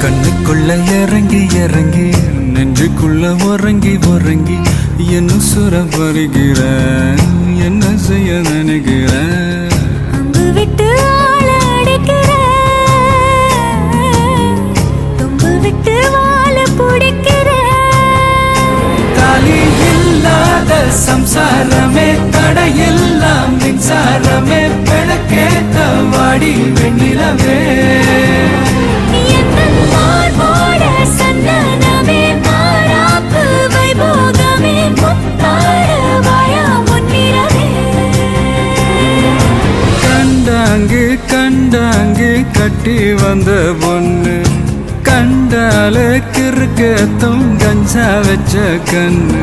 கண்ணுக்குள்ள இறங்கி இறங்கி நெஞ்சுக்குள்ள உறங்கி உறங்கி என்ன சுர வருகிற என்ன செய்ய நினைக்கிற அங்கு விட்டு ஆள அடிக்கிற தொங்கு விட்டு வாழ பிடிக்கிற தாலி இல்லாத சம்சாரமே தடையெல்லாம் மின்சாரமே விளக்கேத்த வாடி வெண்ணிலவே கண்டாங்கு கட்டி வந்த பொண்ணு கண்டால கிறுக்கத்தும் கஞ்சா வச்ச கண்ணு